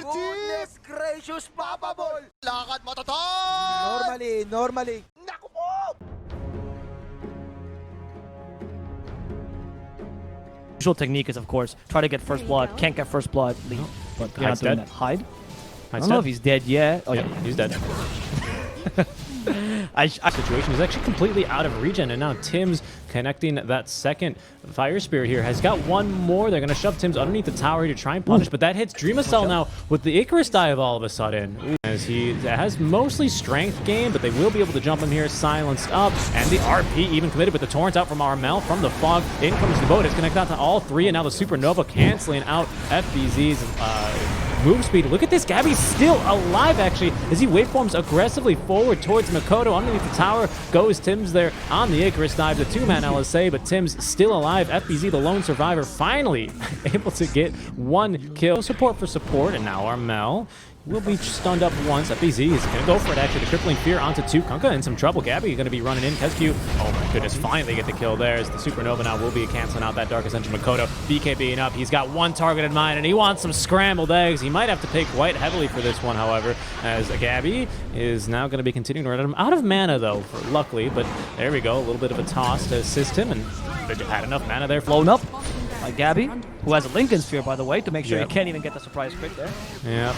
Goodness gracious, Papa Ball! Lakad mo, Toton! Normally. Naku po! Usual technique is, of course, try to get first blood. Can't get first blood, leave. But you're not doing that. Hide? I don't know if he's dead yet. Oh, yeah, he's dead. Situation is actually completely out of regen, and now Tim's connecting that second Fire Spirit here. Has got one more. They're going to shove Tim's underneath the tower here to try and punish, but that hits Dreamacell now with the Icarus dive all of a sudden. Ooh. As he has mostly strength gain, but they will be able to jump him here, silenced up, and the RP even committed with the Torrent out from Armel from the fog. In comes the boat. It's connected out to all three, and now the Supernova canceling out FBZ's move speed. Look at this. Gabby's still alive, actually, as he waveforms aggressively forward towards Makoto. Underneath the tower goes Tim's there on the Icarus dive, the two-man LSA, but Tim's still alive. FBZ, the lone survivor, finally able to get one kill. Support for support, and now Armel will be stunned up once. FBZ is going to go for it, actually. The crippling fear onto two. Kunkka in some trouble. Gabby going to be running in. Kesq, oh my goodness, finally get the kill there. As the Supernova now will be canceling out that Dark Ascension. Makoto, BKBing up. He's got one target in mind, and he wants some scrambled eggs. He might have to pay quite heavily for this one, however, as Gabby is now going to be continuing to run him out of mana, though, luckily. But there we go. A little bit of a toss to assist him, and they had enough mana there. Blown up by Gabby, who has a Lincoln Sphere, by the way, to make sure he can't even get the surprise crit there. Yeah.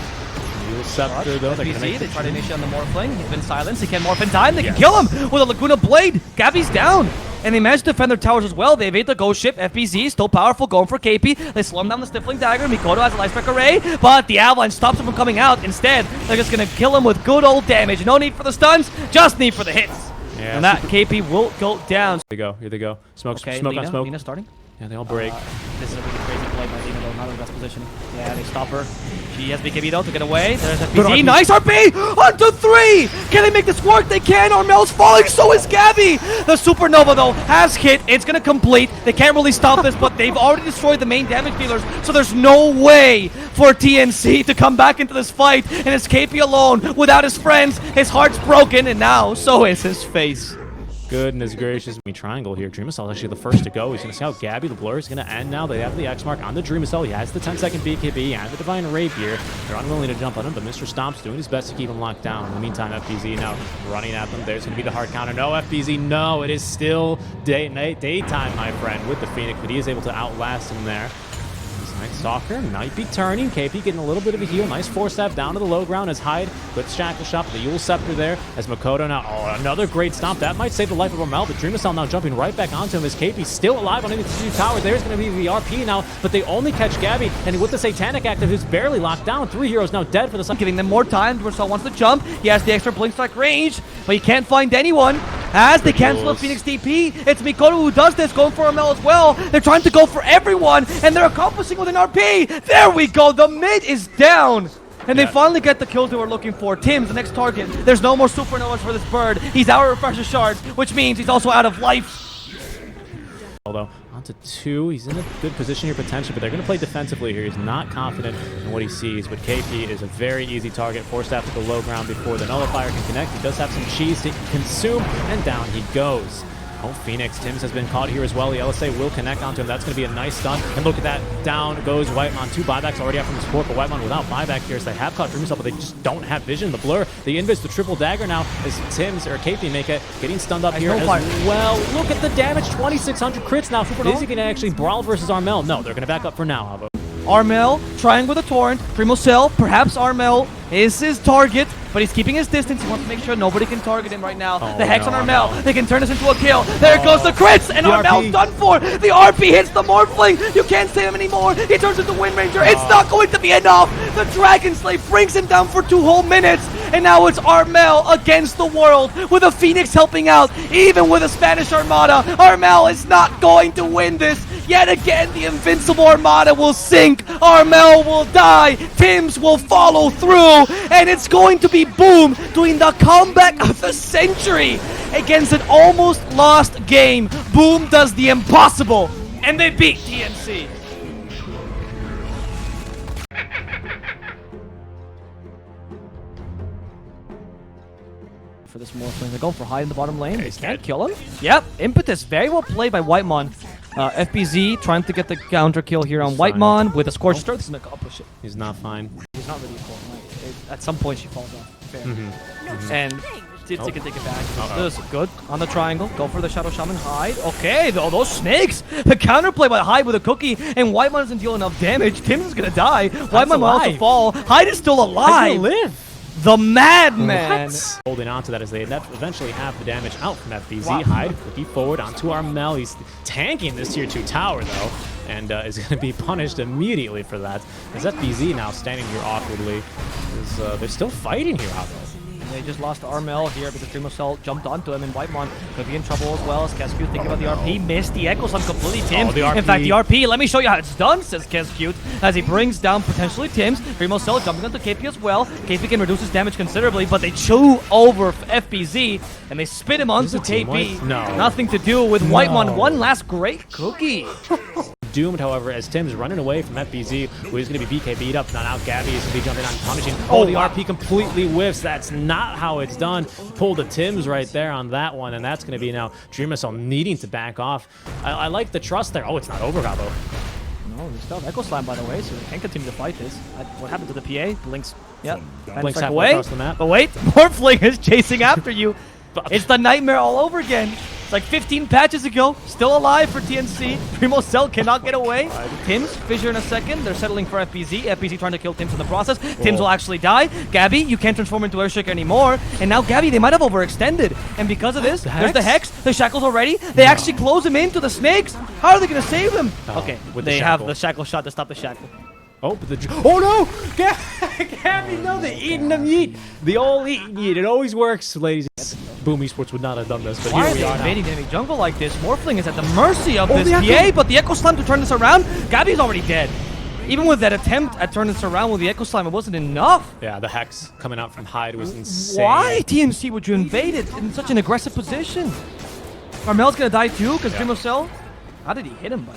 Scepter, though. They try to initiate on the Morphling. He's been silenced. He can't morph in time. They can kill him with a Laguna Blade. Gabby's down. And they managed to defend their towers as well. They evade the Ghost Ship. FBZ still powerful, going for KP. They slow him down the Stifling Dagger. Mikoto has a Light Spec Array, but the Avalanche stops him from coming out. Instead, they're just going to kill him with good old damage. No need for the stuns, just need for the hits. Yeah, and that KP will go down. Here they go. Here they go. Smoke, okay, smoke Lina, on smoke. Lina starting. Yeah, they all break. This is a really crazy play by Lina, though. Not in the best position. Yeah, they stop her. She has BKB, though, to get away. There's a FBZ. Nice RP! Onto three! Can they make this work? They can. Armel's falling. So is Gabby. The Supernova, though, has hit. It's going to complete. They can't really stop this, but they've already destroyed the main damage dealers, so there's no way for TNC to come back into this fight. And it's KP alone without his friends. His heart's broken, and now so is his face. Goodness gracious. Triangle here. Dreamacell is actually the first to go. He's going to see how Gabby, the blur, is going to end now. They have the X mark on the Dreamacell. He has the 10-second BKB and the Divine Rapier. They're unwilling to jump on him, but Mr. Stomp's doing his best to keep him locked down. In the meantime, FBZ now running at them. There's going to be the hard counter. No, FBZ, no. It is still daytime, my friend, with the Phoenix, but he is able to outlast him there. Next Stalker might be turning. KP getting a little bit of a heal. Nice force stab down to the low ground as Hyde with Shackle Shop. The Yule Scepter there as Makoto now. Oh, another great stomp. That might save the life of Armel. But Dreamacell now jumping right back onto him as KP still alive underneath the two towers. There's going to be the RP now, but they only catch Gabby. And with the Satanic Active, who's barely locked down. Three heroes now dead for the sun. Giving them more time. Dreamacell wants to jump. He has the extra Blink Strike range, but he can't find anyone. As they cancel the Phoenix DP, it's Mikoto who does this, going for Armel as well. They're trying to go for everyone, and they're accomplishing with an RP. There we go. The mid is down. And they finally get the kills they were looking for. Tim's the next target. There's no more Supernovas for this bird. He's out of Refresher Shards, which means he's also out of life. Although, onto two. He's in a good position here potentially, but they're going to play defensively here. He's not confident in what he sees, but KP is a very easy target. Forced after the low ground before the Nullifier can connect. He does have some cheese to consume, and down he goes. Oh, Phoenix. Tim's has been caught here as well. The LSA will connect onto him. That's going to be a nice stun. And look at that. Down goes Whitemon. Two buybacks already out from the support, but Whitemon without buyback here. So they have caught Dreamacell, but they just don't have vision. The blur, the invis, the triple dagger now as Tim's or KP make it. Getting stunned up here as well. Look at the damage. 2,600 crits now. Is he going to actually brawl versus Armel? No, they're going to back up for now. How about Armel trying with a Torrent. Dreamacell, perhaps Armel is his target, but he's keeping his distance. He wants to make sure nobody can target him right now. The Hex on Armel. They can turn this into a kill. There goes the crits, and Armel's done for. The RP hits the Morphling. You can't save him anymore. He turns into Wind Ranger. It's not going to be enough. The Dragon Slave brings him down for 2 whole minutes, and now it's Armel against the world with a Phoenix helping out. Even with a Spanish Armada, Armel is not going to win this. Yet again, the Invincible Armada will sink. Armel will die. Tim's will follow through. And it's going to be Boom doing the comeback of the century against an almost lost game. Boom does the impossible. And they beat TNC. For this Morphling, they're going for high in the bottom lane. They can't kill him. Yep, Impetus, very well played by Whitemon. FBZ trying to get the counter kill here on Whitemon with a Scorched Earth. This is going to accomplish it. He's not fine. she's not really falling. Like, at some point, she falls off. Fair. And TNC can take it back. This is good. On the triangle. Go for the Shadow Shaman. Hyde. Okay, those snakes. The counterplay by Hyde with a cookie. And Whitemon doesn't deal enough damage. Tim's is going to die. Whitemon will also fall. Hyde is still alive. Live. The madman. Holding on to that as they eventually have the damage out from FBZ. Hyde cookie forward onto Armel. He's tanking this tier 2 tower though, and is going to be punished immediately for that. As FBZ now standing here awkwardly. They're still fighting here, Avo. They just lost Armel here because Dreamcell jumped onto him, and Whitemon could be in trouble as well. As Cascute thinking about the RP, missed the Echo Slam completely. Tims, in fact, the RP, let me show you how it's done, says Cascute, as he brings down potentially Tims. Dreamcell jumping onto KP as well. KP can reduce his damage considerably, but they chew over FBZ, and they spit him onto KP. No. Nothing to do with Whitemon. One last great cookie. Doomed, however, as Tim's running away from FBZ, who is going to be BKB'd up. Now Gabby is going to be jumping on punishing. Oh, the RP completely whiffs. That's not how it's done. Pulled a Tim's right there on that one, and that's going to be now Dreamcell needing to back off. I like the trust there. Oh, it's not over, Gabo. No, they still have Echo Slam, by the way, so they can continue to fight this. What happened to the PA? Blinks. Yep. Blinks away. across the map. But wait, Morphling is chasing after you. It's the nightmare all over again. It's like 15 patches ago. Still alive for TNC. Dreamcell cannot get away. Tims, Fissure in a second. They're settling for FBZ. FBZ trying to kill Tims in the process. Tims will actually die. Gabby, you can't transform into Airshake anymore. And now Gabby, they might have overextended. And because of this, there's the Hex, the Shackles already. They actually close him into the Snakes. How are they going to save him? Okay, they have the Shackle shot to stop the Shackle. Oh, but oh no! Gabby, no, they eating them yeet. The old eat and yeet. It always works, ladies. Boom Esports would not have done this, but why here we are are they invading now. enemy jungle like this? Morphling is at the mercy of this PA, but the Echo Slam to turn this around, Gabby's already dead. Even with that attempt at turning this around with the Echo Slam, it wasn't enough. Yeah, the Hex coming out from Hyde was insane. Why, TNC, would you invade it in such an aggressive position? Armel's gonna die too, because Dreamcell. How did he hit him?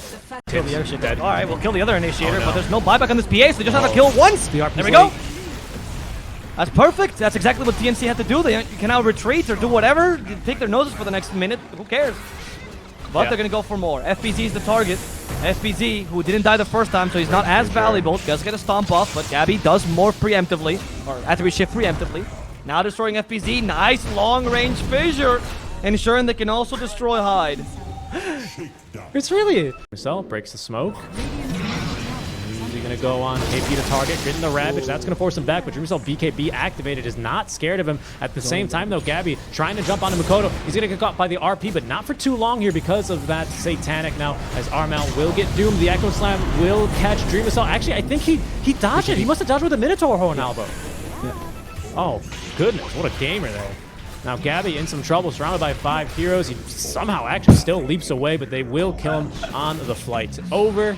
Kill the Airship. Dead. All right, we'll kill the other initiator, but there's no buyback on this PA, so they just have to kill it once. There we go. That's perfect. That's exactly what TNC had to do. They can now retreat or do whatever. Take their noses for the next minute. Who cares? But they're going to go for more. FBZ is the target. FBZ, who didn't die the first time, so he's not as valuable. Does get a stomp off, but Gabby does more preemptively, or attribute shift preemptively. Now destroying FBZ. Nice long-range fissure, ensuring they can also destroy Hyde. It's really Marcel breaks the smoke. He's going to go on KP to target, getting the Ravage. That's going to force him back, but Dreamcell BKB activated is not scared of him. At the same time, though, Gabby trying to jump onto Makoto. He's going to get caught by the RP, but not for too long here because of that Satanic now, as Armel will get doomed. The Echo Slam will catch Dreamcell. Actually, I think he dodged it. He must have dodged with a Minotaur Horn Albo. Oh, goodness. What a gamer there. Now Gabby in some trouble, surrounded by 5 heroes. He somehow actually still leaps away, but they will kill him on the flight. Over.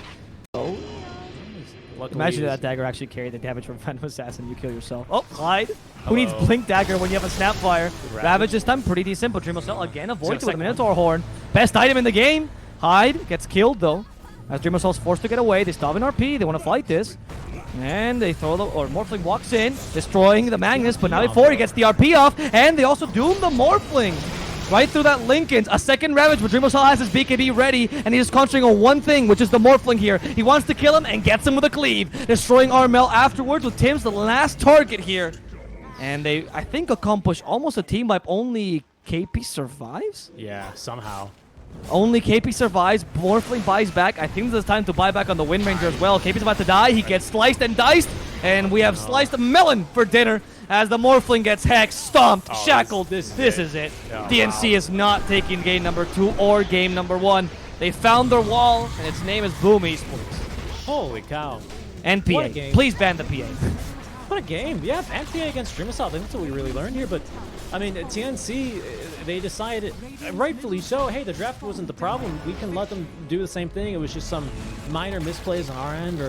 Imagine that dagger actually carried the damage from Phantom Assassin. You kill yourself. Oh, Hyde. Who needs Blink Dagger when you have a Snapfire? Ravage this time pretty decent, but Dreamcell again avoids it with a Minotaur Horn. Best item in the game. Hyde gets killed though. As Dreamcell's forced to get away, they still have an RP. They want to fight this. And they throw the, or Morphling walks in, destroying the Magnus, but now before he gets the RP off, and they also doom the Morphling. Right through that Lincoln, a second Ravage, but Dreamcell has his BKB ready, and he's concentrating on one thing, which is the Morphling here. He wants to kill him and gets him with a cleave, destroying Armel afterwards with Tim's the last target here. And they, I think, accomplish almost a team wipe. Only KP survives? Yeah, somehow. Only KP survives. Morphling buys back. I think there's time to buy back on the Wind Ranger as well. KP's about to die. He gets sliced and diced. And we have sliced a melon for dinner as the Morphling gets hexed, stomped, shackled. This is it. DNC is not taking game number 2 or game number 1. They found their wall, and its name is Boom Esports. Holy cow. And PA. Please ban the PA. What a game. Yeah, and PA against Dreamcell. I think that's what we really learned here. But, I mean, TNC, they decided, rightfully so, hey, the draft wasn't the problem. We can let them do the same thing. It was just some minor misplays on our end. Or